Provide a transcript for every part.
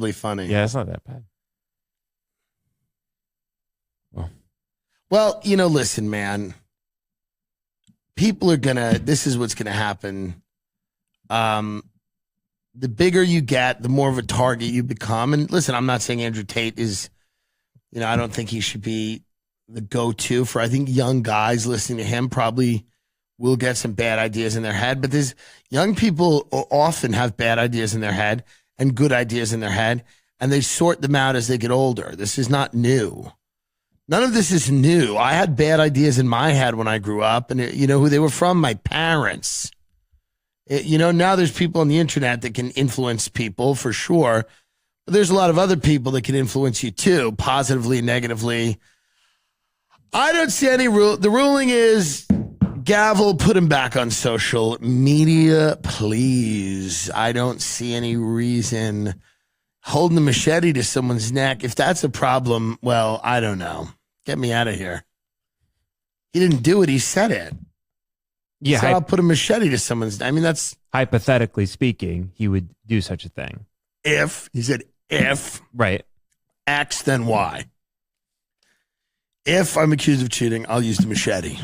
really funny. Yeah, it's not that bad. Well, listen, man. People are this is what's gonna happen. The bigger you get, the more of a target you become. And listen, I'm not saying Andrew Tate is, I don't think he should be the go-to for, I think young guys listening to him probably will get some bad ideas in their head. But there's young people often have bad ideas in their head and good ideas in their head, and they sort them out as they get older. This is not new. None of this is new. I had bad ideas in my head when I grew up, and who they were from? My parents. Now there's people on the internet that can influence people for sure, but there's a lot of other people that can influence you too, positively and negatively. I don't see any rule. The ruling is, gavel, put him back on social media, please. I don't see any reason holding the machete to someone's neck. If that's a problem, well, I don't know. Get me out of here. He didn't do it. He said it. Yeah, so I'll put a machete to someone's. I mean, that's hypothetically speaking, he would do such a thing. If he said if right X, then Y. If I'm accused of cheating, I'll use the machete.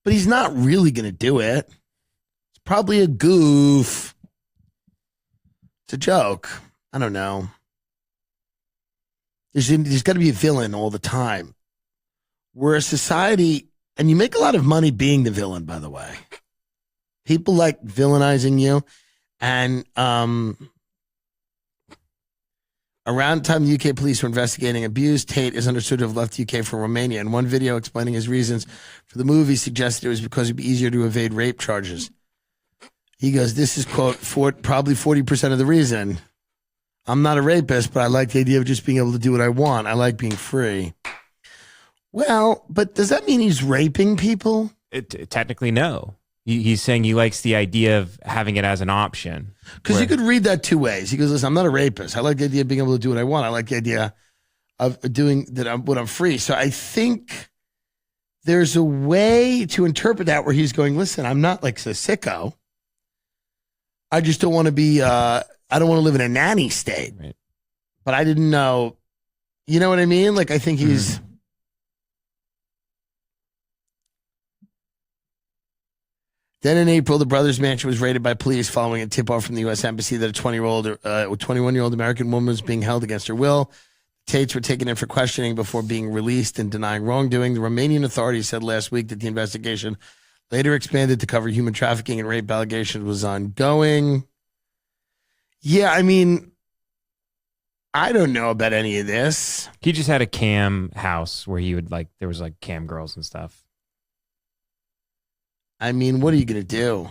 But he's not really going to do it. It's probably a goof. It's a joke. I don't know. There's got to be a villain all the time. We're a society. And you make a lot of money being the villain, by the way. People like villainizing you. And around the time the UK police were investigating abuse, Tate is understood to have left the UK for Romania. In one video explaining his reasons for the move, he suggested it was because it would be easier to evade rape charges. He goes, this is, quote, probably 40% of the reason. I'm not a rapist, but I like the idea of just being able to do what I want. I like being free. Well, but does that mean he's raping people? Technically, no. He's saying he likes the idea of having it as an option. Because you could read that two ways. He goes, listen, I'm not a rapist. I like the idea of being able to do what I want. I like the idea of doing that when I'm free. So I think there's a way to interpret that where he's going, listen, I'm not like a sicko. I just don't want to be, I don't want to live in a nanny state. Right. But I didn't know, you know what I mean? Like, I think he's... Then in April, the brothers' mansion was raided by police following a tip-off from the U.S. Embassy that a 21-year-old American woman was being held against her will. Tates were taken in for questioning before being released and denying wrongdoing. The Romanian authorities said last week that the investigation, later expanded to cover human trafficking and rape allegations, was ongoing. Yeah, I mean, I don't know about any of this. He just had a cam house where he would there was cam girls and stuff. I mean, what are you going to do?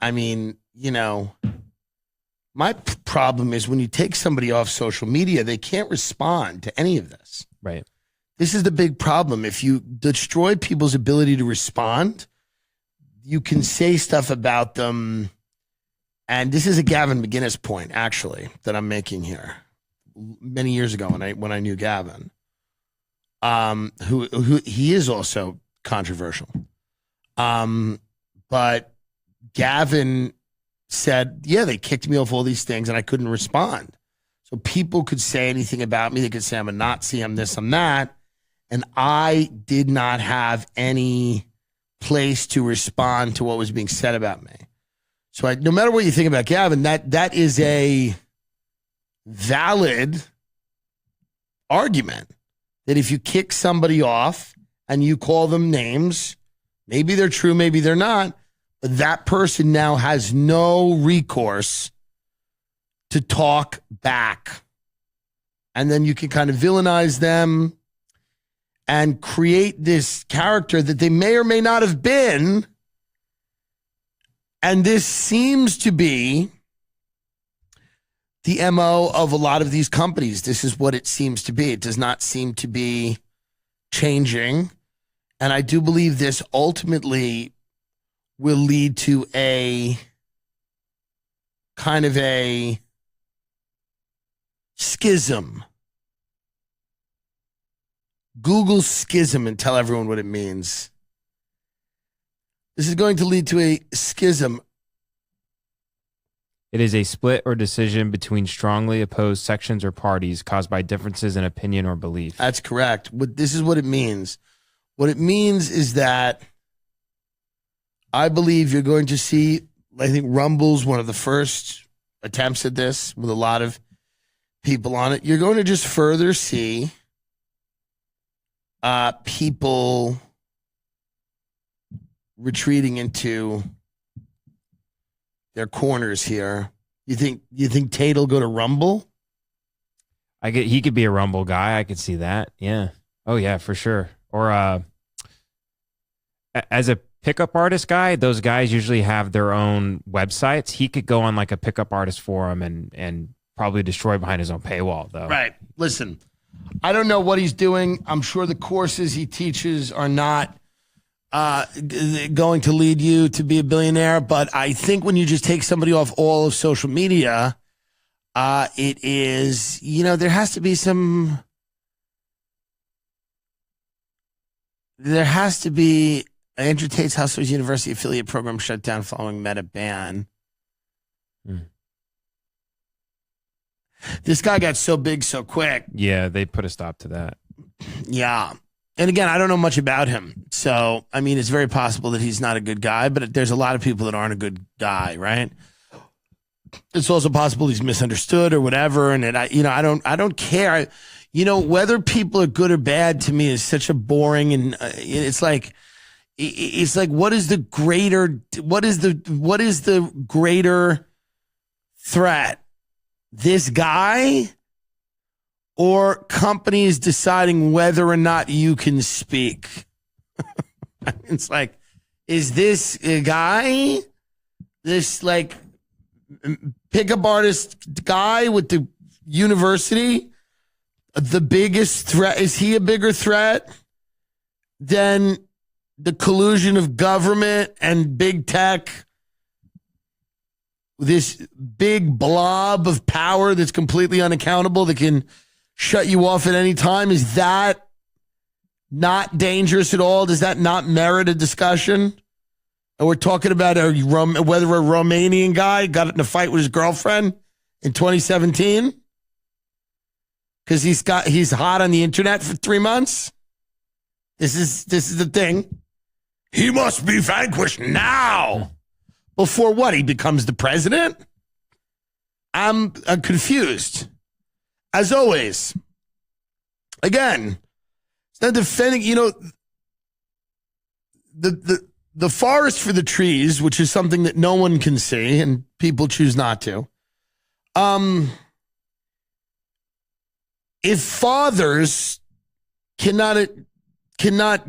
I mean, my problem is when you take somebody off social media, they can't respond to any of this. Right. This is the big problem. If you destroy people's ability to respond, you can say stuff about them. And this is a Gavin McGinnis point, actually, that I'm making here. Many years ago when I knew Gavin, who he is also controversial. But Gavin said, yeah, they kicked me off all these things and I couldn't respond. So people could say anything about me. They could say I'm a Nazi, I'm this, I'm that. And I did not have any place to respond to what was being said about me. So no matter what you think about Gavin, that is a valid argument that if you kick somebody off and you call them names, maybe they're true, maybe they're not, but that person now has no recourse to talk back. And then you can kind of villainize them and create this character that they may or may not have been. And this seems to be the MO of a lot of these companies. This is what it seems to be. It does not seem to be changing. And I do believe this ultimately will lead to a kind of a schism. Google schism and tell everyone what it means. This is going to lead to a schism. It is a split or decision between strongly opposed sections or parties caused by differences in opinion or belief. That's correct. This is what it means. What it means is that I believe you're going to see, I think Rumble's one of the first attempts at this with a lot of people on it. You're going to just further see people retreating into their corners here. You think Tate will go to Rumble? He could be a Rumble guy. I could see that. Yeah. Oh yeah, for sure. Or as a pickup artist guy, those guys usually have their own websites. He could go on like a pickup artist forum and probably destroy behind his own paywall though. Right. Listen, I don't know what he's doing. I'm sure the courses he teaches are not going to lead you to be a billionaire. But I think when you just take somebody off all of social media, it is, there has to be Andrew Tate's Hustlers University affiliate program shut down following Meta ban. This guy got so big so quick. Yeah, they put a stop to that. Yeah. And again, I don't know much about him. So, I mean, it's very possible that he's not a good guy, but there's a lot of people that aren't a good guy, right? It's also possible he's misunderstood or whatever. And I don't care. Whether people are good or bad to me is such a boring, and it's like, what is the greater threat? This guy or companies deciding whether or not you can speak? It's like, is this a guy, this like pickup artist guy with the university, the biggest threat? Is he a bigger threat than the collusion of government and big tech? This big blob of power that's completely unaccountable that can shut you off at any time. Is that not dangerous at all? Does that not merit a discussion? And we're talking about whether a Romanian guy got in a fight with his girlfriend in 2017 because he's hot on the internet for 3 months. This is the thing. He must be vanquished now. Before what? He becomes the president? I'm confused. As always, again, it's not defending, the forest for the trees, which is something that no one can see and people choose not to. If fathers cannot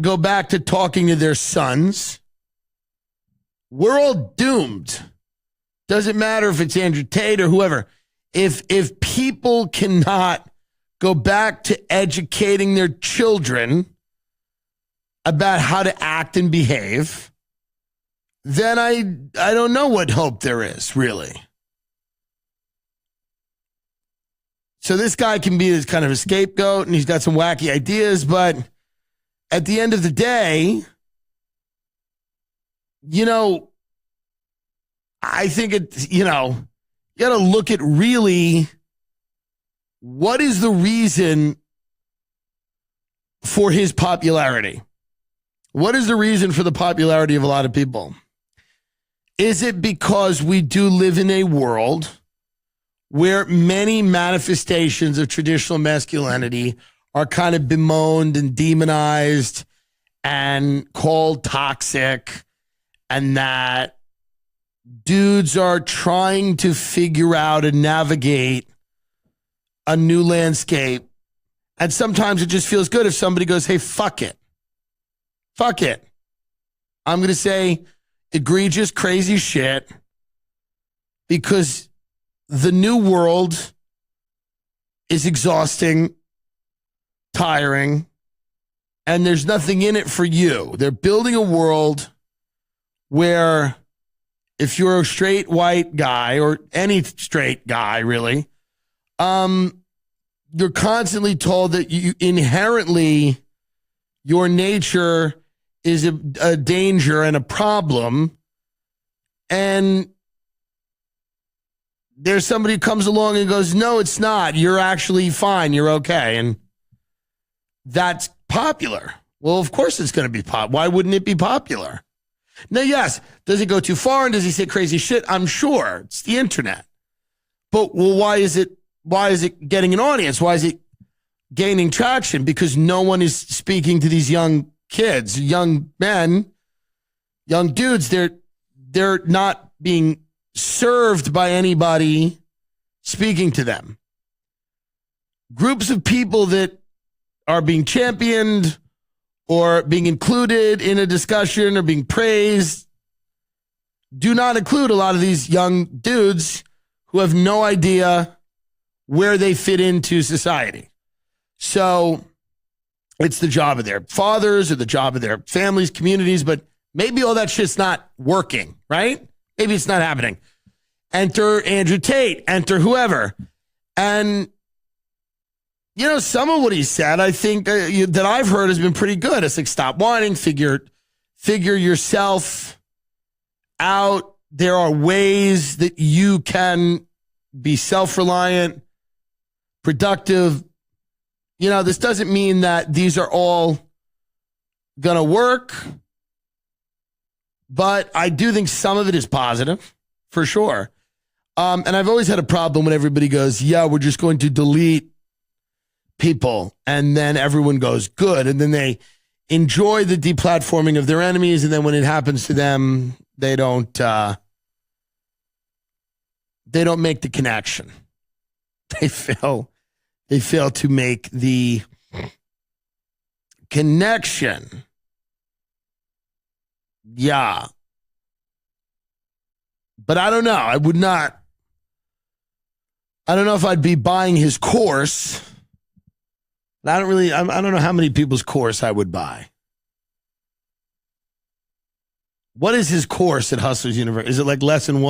go back to talking to their sons, we're all doomed. Doesn't matter if it's Andrew Tate or whoever. If people cannot go back to educating their children about how to act and behave, then I don't know what hope there is, really. So this guy can be this kind of a scapegoat, and he's got some wacky ideas, but at the end of the day, I think you got to look at really what is the reason for his popularity? What is the reason for the popularity of a lot of people? Is it because we do live in a world where many manifestations of traditional masculinity are kind of bemoaned and demonized and called toxic, and that dudes are trying to figure out and navigate a new landscape. And sometimes it just feels good if somebody goes, hey, fuck it. Fuck it. I'm going to say egregious, crazy shit because the new world is exhausting, tiring, and there's nothing in it for you. They're building a world where if you're a straight white guy or any straight guy, really, you're constantly told that you inherently, your nature is a danger and a problem. And there's somebody who comes along and goes, no, it's not. You're actually fine. You're okay. And that's popular. Well, of course it's going to be popular. Why wouldn't it be popular? Now, yes, does it go too far and does he say crazy shit? I'm sure. It's the internet. But, well, why is it getting an audience? Why is it gaining traction? Because no one is speaking to these young kids, young men, young dudes. They're not being served by anybody speaking to them. Groups of people that are being championed or being included in a discussion or being praised do not include a lot of these young dudes who have no idea where they fit into society. So it's the job of their fathers or the job of their families, communities, but maybe all that shit's not working, right? Maybe it's not happening. Enter Andrew Tate, enter whoever. And, you know, some of what he said, I think that I've heard has been pretty good. It's like, stop whining, figure yourself out. There are ways that you can be self-reliant, productive. You know, this doesn't mean that these are all going to work, but I do think some of it is positive, for sure. And I've always had a problem when everybody goes, yeah, we're just going to delete people. And then everyone goes, good. And then they enjoy the deplatforming of their enemies. And then when it happens to them, they don't make the connection. They fail to make the connection. Yeah. But I don't know. I don't know if I'd be buying his course. I don't know how many people's course I would buy. What is his course at Hustlers University? Is it like lesson 1?